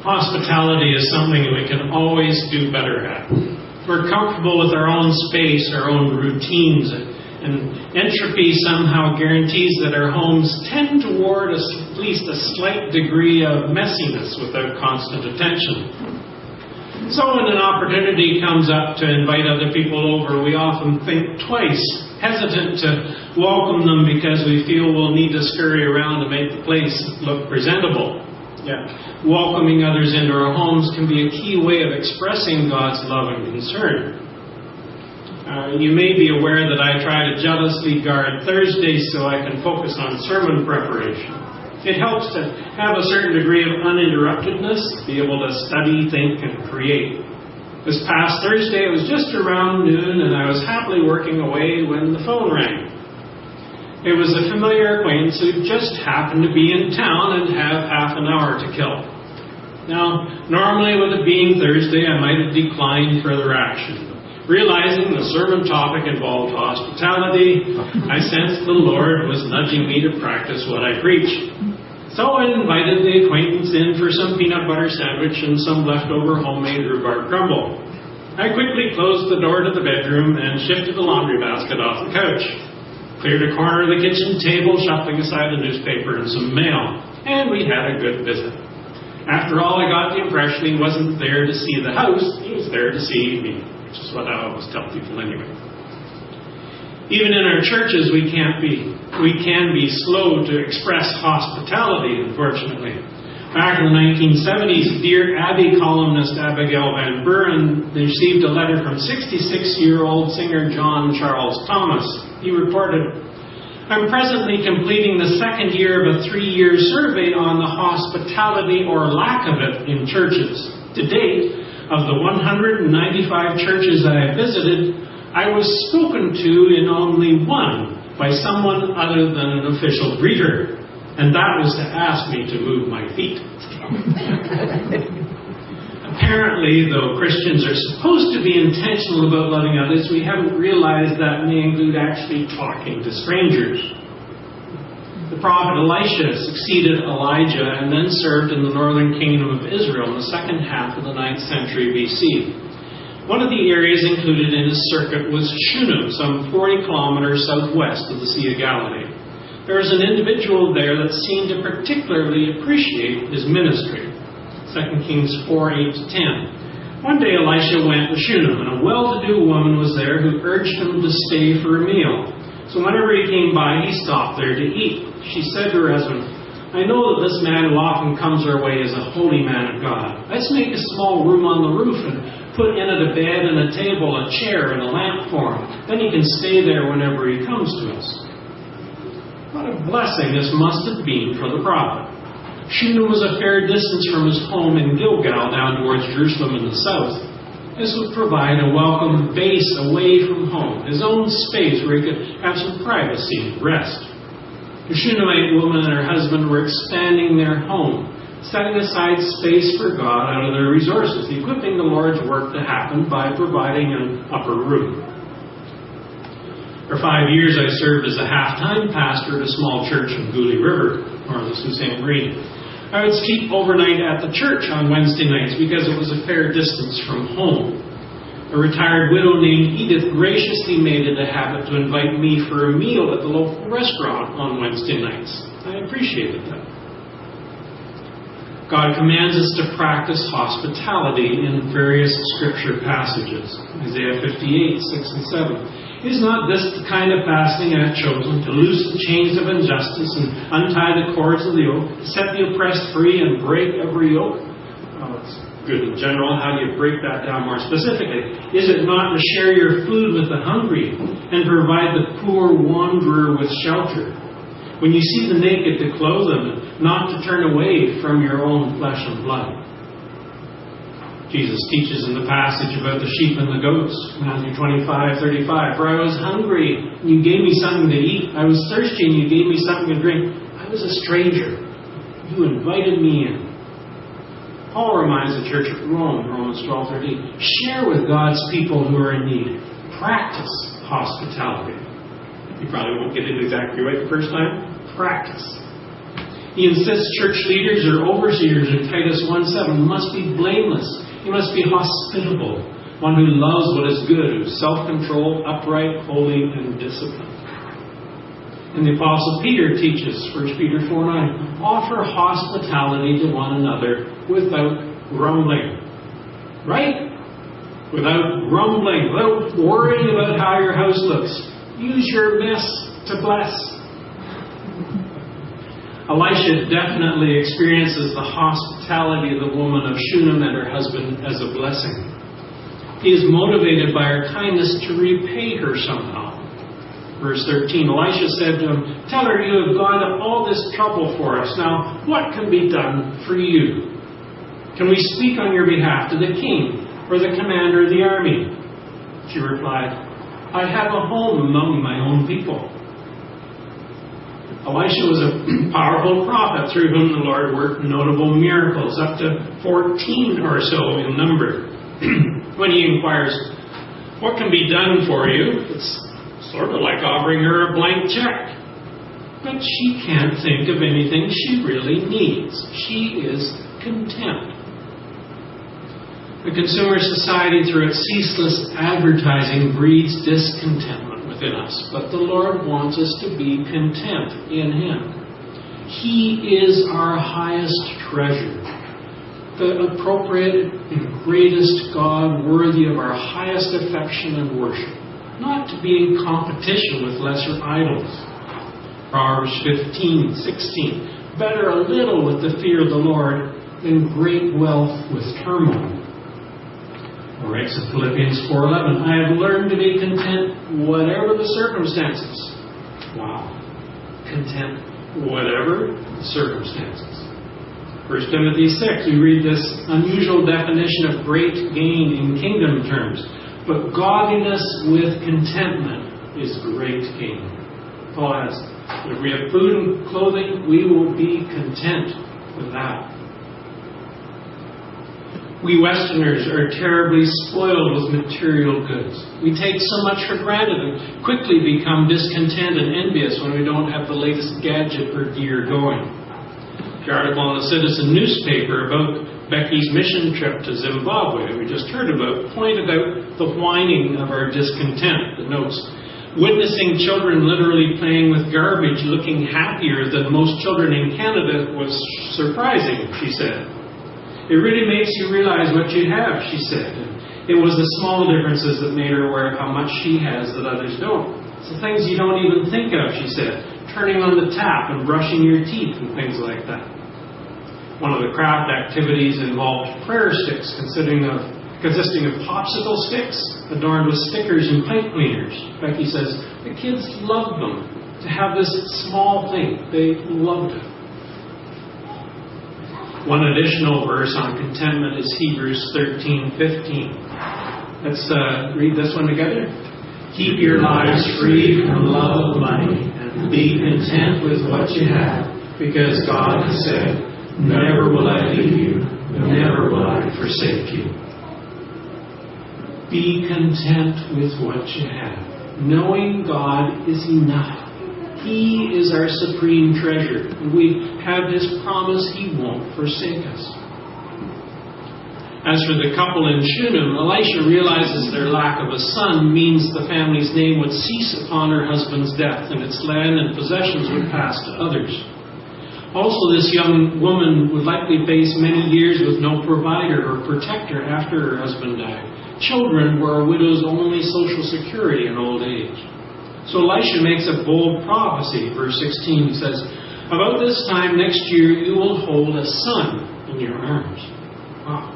Hospitality is something we can always do better at. We're comfortable with our own space, our own routines, and entropy somehow guarantees that our homes tend toward at least a slight degree of messiness without constant attention. So when an opportunity comes up to invite other people over, we often think twice, hesitant to welcome them because we feel we'll need to scurry around to make the place look presentable. Yeah. Welcoming others into our homes can be a key way of expressing God's love and concern. You may be aware that I try to jealously guard Thursdays so I can focus on sermon preparation. It helps to have a certain degree of uninterruptedness, be able to study, think, and create. This past Thursday, it was just around noon, and I was happily working away when the phone rang. It was a familiar acquaintance who just happened to be in town and have half an hour to kill. Now, normally with it being Thursday, I might have declined further action. Realizing the sermon topic involved hospitality, I sensed the Lord was nudging me to practice what I preach. So I invited the acquaintance in for some peanut butter sandwich and some leftover homemade rhubarb crumble. I quickly closed the door to the bedroom and shifted the laundry basket off the couch. Cleared a corner of the kitchen table, shuffling aside a newspaper and some mail, and we had a good visit. After all, I got the impression he wasn't there to see the house, he was there to see me, which is what I always tell people anyway. Even in our churches, we can be slow to express hospitality, unfortunately. Back in the 1970s, Dear Abby columnist Abigail Van Buren received a letter from 66-year-old singer John Charles Thomas. He reported, I'm presently completing the second year of a 3-year survey on the hospitality or lack of it in churches. To date, of the 195 churches I have visited, I was spoken to in only one by someone other than an official greeter. And that was to ask me to move my feet. Apparently, though Christians are supposed to be intentional about loving others, we haven't realized that may include actually talking to strangers. The prophet Elisha succeeded Elijah and then served in the northern kingdom of Israel in the second half of the 9th century BC. One of the areas included in his circuit was Shunem, some 40 kilometers southwest of the Sea of Galilee. There was an individual there that seemed to particularly appreciate his ministry. 2 Kings 4:8-10. One day Elisha went to Shunem, and a well-to-do woman was there who urged him to stay for a meal. So whenever he came by, he stopped there to eat. She said to her husband, I know that this man who often comes our way is a holy man of God. Let's make a small room on the roof and put in it a bed and a table, a chair, and a lamp for him. Then he can stay there whenever he comes to us. What a blessing this must have been for the prophet. Shunem was a fair distance from his home in Gilgal down towards Jerusalem in the south. This would provide a welcome base away from home, his own space where he could have some privacy and rest. The Shunammite woman and her husband were expanding their home, setting aside space for God out of their resources, equipping the Lord's work to happen by providing an upper room. For 5 years, I served as a half-time pastor at a small church in Goulet River, north of Sault Ste. Marie. I would sleep overnight at the church on Wednesday nights because it was a fair distance from home. A retired widow named Edith graciously made it a habit to invite me for a meal at the local restaurant on Wednesday nights. I appreciated that. God commands us to practice hospitality in various scripture passages. Isaiah 58:6 and 7. Is not this the kind of fasting I have chosen, to loose the chains of injustice and untie the cords of the yoke, to set the oppressed free and break every yoke? Well, it's good in general. How do you break that down more specifically? Is it not to share your food with the hungry and provide the poor wanderer with shelter? When you see the naked, to clothe them, and not to turn away from your own flesh and blood. Jesus teaches in the passage about the sheep and the goats, Matthew 25:35. For I was hungry, and you gave me something to eat. I was thirsty, and you gave me something to drink. I was a stranger. You invited me in. Paul reminds the church at Rome, Romans 12:13. Share with God's people who are in need. Practice hospitality. You probably won't get it exactly right the first time. Practice. He insists church leaders or overseers in Titus 1:7 must be blameless. He must be hospitable, one who loves what is good, who's self-controlled, upright, holy, and disciplined. And the Apostle Peter teaches, 1 Peter 4:9, offer hospitality to one another without grumbling. Right? Without grumbling, without worrying about how your house looks. Use your mess to bless. Elisha definitely experiences the hospitality of the woman of Shunem and her husband as a blessing. He is motivated by her kindness to repay her somehow. Verse 13, Elisha said to him, tell her you have gone to all this trouble for us. Now, what can be done for you? Can we speak on your behalf to the king or the commander of the army? She replied, I have a home among my own people. Elisha was a powerful prophet through whom the Lord worked notable miracles, up to 14 or so in number. When he inquires, what can be done for you? It's sort of like offering her a blank check. But she can't think of anything she really needs. She is content. The consumer society, through its ceaseless advertising, breeds discontentment within us. But the Lord wants us to be content in Him. He is our highest treasure, the appropriate and greatest God, worthy of our highest affection and worship, not to be in competition with lesser idols. Proverbs 15:16, better a little with the fear of the Lord than great wealth with turmoil. Or writes in Philippians 4:11, I have learned to be content whatever the circumstances. Wow. Content whatever the circumstances. 1 Timothy 6, we read this unusual definition of great gain in kingdom terms. But godliness with contentment is great gain. Paul adds, if we have food and clothing, we will be content with that. We Westerners are terribly spoiled with material goods. We take so much for granted and quickly become discontent and envious when we don't have the latest gadget or gear going. The article in the Citizen newspaper about Becky's mission trip to Zimbabwe, we just heard about, pointed out the whining of our discontent. It notes, witnessing children literally playing with garbage, looking happier than most children in Canada was surprising, she said. It really makes you realize what you have, she said. It was the small differences that made her aware of how much she has that others don't. It's the things you don't even think of, she said. Turning on the tap and brushing your teeth and things like that. One of the craft activities involved prayer sticks consisting of popsicle sticks adorned with stickers and pipe cleaners. Becky says, the kids loved them. To have this small thing, they loved it. One additional verse on contentment is Hebrews 13:15. Let's read this one together. Keep your lives free from love of money and be content with what you have, because God has said, never will I leave you, never will I forsake you. Be content with what you have, knowing God is enough. He is our supreme treasure, and we have His promise He won't forsake us. As for the couple in Shunem, Elisha realizes their lack of a son means the family's name would cease upon her husband's death, and its land and possessions would pass to others. Also, this young woman would likely face many years with no provider or protector after her husband died. Children were a widow's only social security in old age. So Elisha makes a bold prophecy. Verse 16 says, about this time next year you will hold a son in your arms. Wow.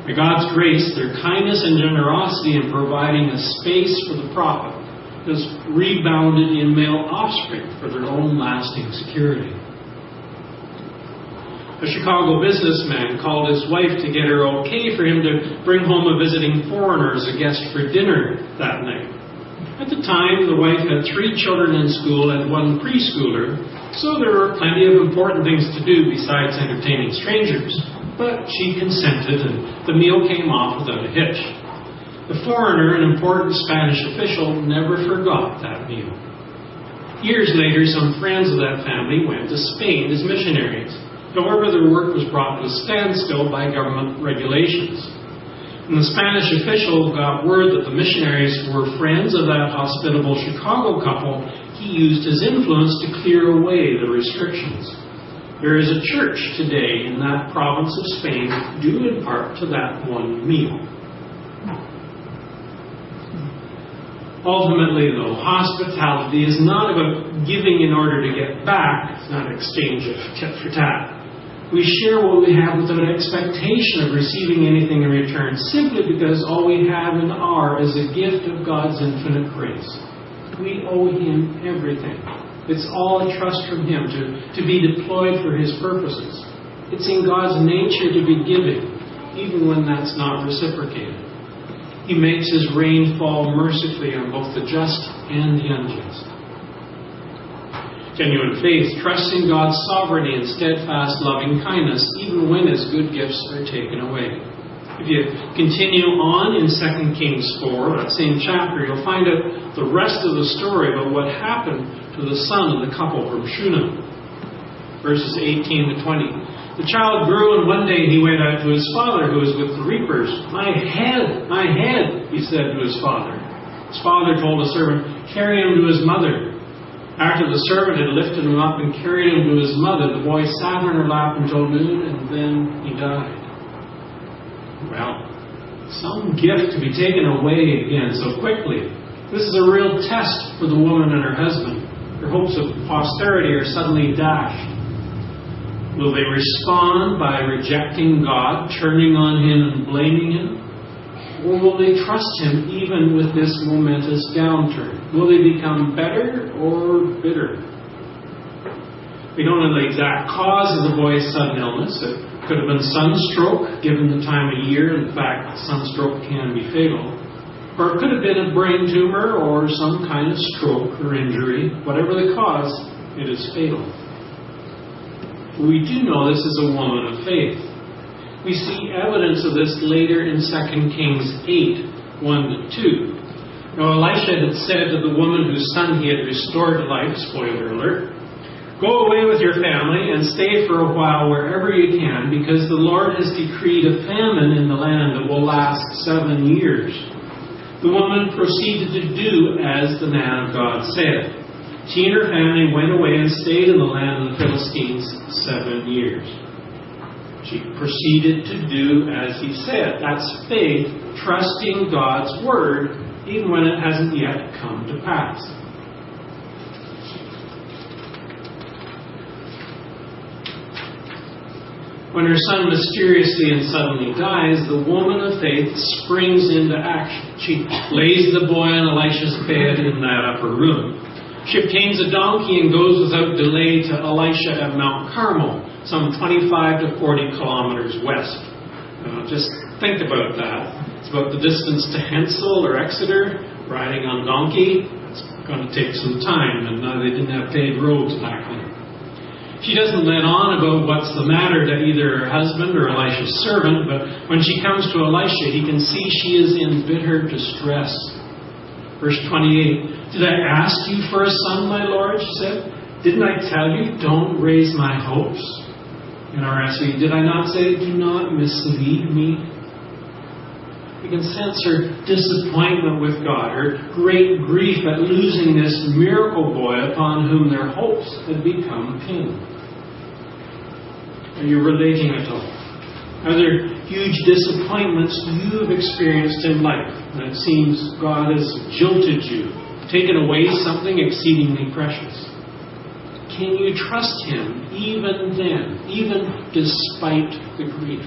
By God's grace, their kindness and generosity in providing a space for the prophet has rebounded in male offspring for their own lasting security. A Chicago businessman called his wife to get her okay for him to bring home a visiting foreigner as a guest for dinner that night. At the time, the wife had 3 children in school and 1 preschooler, so there were plenty of important things to do besides entertaining strangers. But she consented, and the meal came off without a hitch. The foreigner, an important Spanish official, never forgot that meal. Years later, some friends of that family went to Spain as missionaries. However, their work was brought to a standstill by government regulations. And the Spanish official got word that the missionaries were friends of that hospitable Chicago couple. He used his influence to clear away the restrictions. There is a church today in that province of Spain due in part to that one meal. Ultimately, though, hospitality is not about giving in order to get back. It's not an exchange of tit for tat. We share what we have without expectation of receiving anything in return, simply because all we have and are is a gift of God's infinite grace. We owe Him everything. It's all a trust from Him to be deployed for His purposes. It's in God's nature to be giving, even when that's not reciprocated. He makes His rain fall mercifully on both the just and the unjust. Genuine faith trusts in God's sovereignty and steadfast loving kindness, even when His good gifts are taken away. If you continue on in 2 Kings 4, that same chapter, you'll find out the rest of the story about what happened to the son of the couple from Shunem. Verses 18 to 20. The child grew, and one day he went out to his father, who was with the reapers. My head, he said to his father. His father told the servant, carry him to his mother. After the servant had lifted him up and carried him to his mother, the boy sat on her lap until noon, and then he died. Well, some gift to be taken away again so quickly. This is a real test for the woman and her husband. Their hopes of posterity are suddenly dashed. Will they respond by rejecting God, turning on Him and blaming Him? Or will they trust Him even with this momentous downturn? Will they become better or bitter? We don't know the exact cause of the boy's sudden illness. It could have been sunstroke, given the time of year. In fact, sunstroke can be fatal. Or it could have been a brain tumor or some kind of stroke or injury. Whatever the cause, it is fatal. We do know this is a woman of faith. We see evidence of this later in 2 Kings 8, 1-2. Now Elisha had said to the woman whose son he had restored to life, spoiler alert, go away with your family and stay for a while wherever you can, because the Lord has decreed a famine in the land that will last 7 years. The woman proceeded to do as the man of God said. She and her family went away and stayed in the land of the Philistines 7 years. She proceeded to do as he said. That's faith, trusting God's word, even when it hasn't yet come to pass. When her son mysteriously and suddenly dies, the woman of faith springs into action. She lays the boy on Elisha's bed in that upper room. She obtains a donkey and goes without delay to Elisha at Mount Carmel, some 25 to 40 kilometers west. Just think about that. It's about the distance to Hensel or Exeter, riding on donkey. It's going to take some time, and they didn't have paved roads back then. She doesn't let on about what's the matter to either her husband or Elisha's servant, but when she comes to Elisha, he can see she is in bitter distress. Verse 28, did I ask you for a son, my Lord? She said. Didn't I tell you, don't raise my hopes? In our essay, did I not say, do not mislead me? We can sense her disappointment with God, her great grief at losing this miracle boy upon whom their hopes had become pinned. Are you relating at all? Are there huge disappointments you've experienced in life? And it seems God has jilted you, taken away something exceedingly precious. Can you trust Him even then, even despite the grief?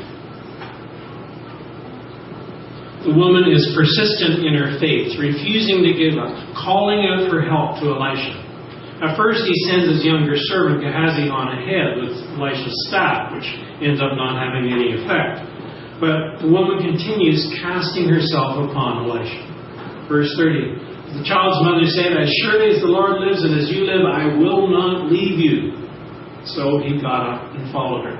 The woman is persistent in her faith, refusing to give up, calling out for help to Elisha. At first, he sends his younger servant Gehazi on ahead with Elisha's staff, which ends up not having any effect. But the woman continues casting herself upon Elisha. Verse 30. The child's mother said, as surely as the Lord lives and as you live, I will not leave you. So he got up and followed her.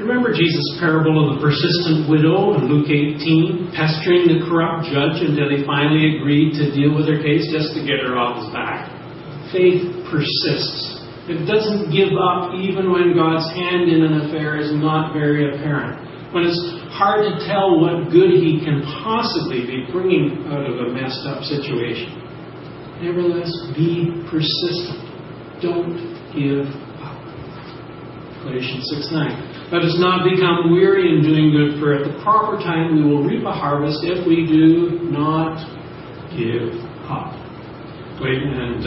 Remember Jesus' parable of the persistent widow in Luke 18, pestering the corrupt judge until he finally agreed to deal with her case just to get her off his back? faith persists. It doesn't give up even when God's hand in an affair is not very apparent. When it's hard to tell what good He can possibly be bringing out of a messed up situation. Nevertheless, be persistent. Don't give up. Galatians 6:9. Let us not become weary in doing good, for at the proper time we will reap a harvest if we do not give up. And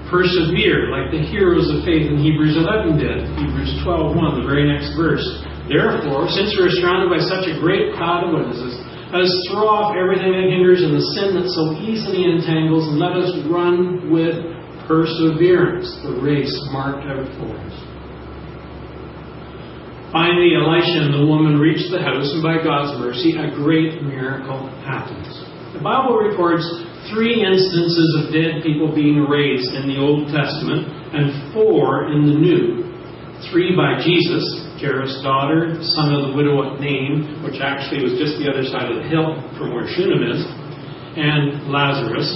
persevere like the heroes of faith in Hebrews 11 did. Hebrews 12:1, the very next verse. Therefore, since we are surrounded by such a great cloud of witnesses, let us throw off everything that hinders and the sin that so easily entangles, and let us run with perseverance the race marked out for us. Finally, Elisha and the woman reach the house, and by God's mercy, a great miracle happens. The Bible records 3 instances of dead people being raised in the Old Testament, and 4 in the New. 3 by Jesus, Jairus' daughter, son of the widow at Nain, which actually was just the other side of the hill from where Shunem is, and Lazarus,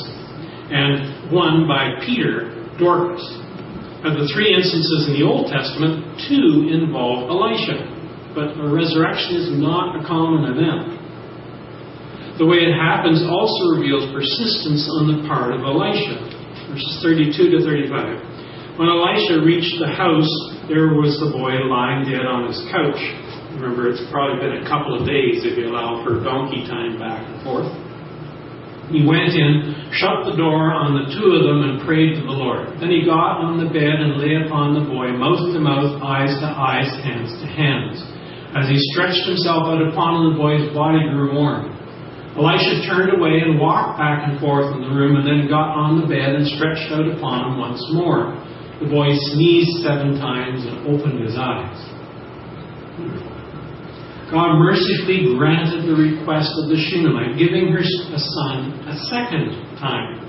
and 1 by Peter, Dorcas. Of the 3 instances in the Old Testament, 2 involve Elisha, but a resurrection is not a common event. The way it happens also reveals persistence on the part of Elisha. Verses 32 to 35. When Elisha reached the house, there was the boy lying dead on his couch. Remember, it's probably been a couple of days if you allow for donkey time back and forth. He went in, shut the door on the 2 of them, and prayed to the Lord. Then he got on the bed and lay upon the boy, mouth to mouth, eyes to eyes, hands to hands. As he stretched himself out upon him, the boy's body grew warm. Elisha turned away and walked back and forth in the room, and then got on the bed and stretched out upon him once more. The boy sneezed 7 times and opened his eyes. God mercifully granted the request of the Shunammite, giving her a son a second time.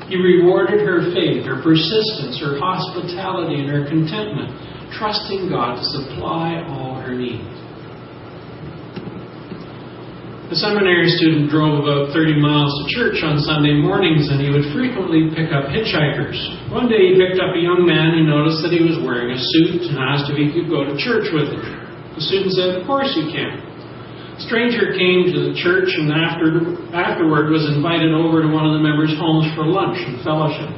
He rewarded her faith, her persistence, her hospitality, and her contentment, trusting God to supply all her needs. A seminary student drove about 30 miles to church on Sunday mornings, and he would frequently pick up hitchhikers. One day he picked up a young man who noticed that he was wearing a suit and asked if he could go to church with him. The student said, "Of course you can." The stranger came to the church and afterward was invited over to one of the members' homes for lunch and fellowship.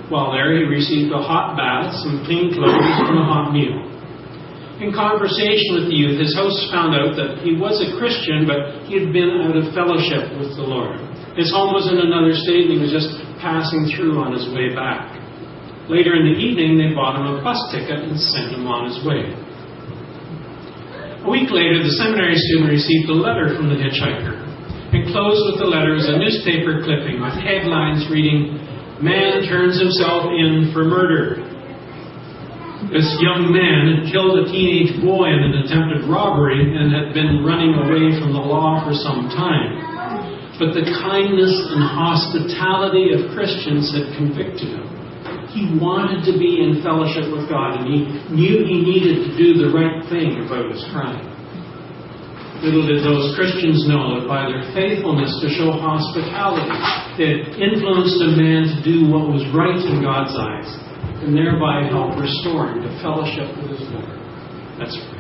While there, he received a hot bath, some clean clothes, and a hot meal. In conversation with the youth, his host found out that he was a Christian, but he had been out of fellowship with the Lord. His home was in another state, and he was just passing through on his way back. Later in the evening, they bought him a bus ticket and sent him on his way. A week later, the seminary student received a letter from the hitchhiker. Enclosed with the letter is a newspaper clipping with headlines reading, "Man turns himself in for murder." This young man had killed a teenage boy in an attempted robbery and had been running away from the law for some time. But the kindness and hospitality of Christians had convicted him. He wanted to be in fellowship with God, and he knew he needed to do the right thing about his crime. Little did those Christians know that by their faithfulness to show hospitality, they had influenced a man to do what was right in God's eyes, and thereby help restore him to fellowship with his Lord. Let's pray.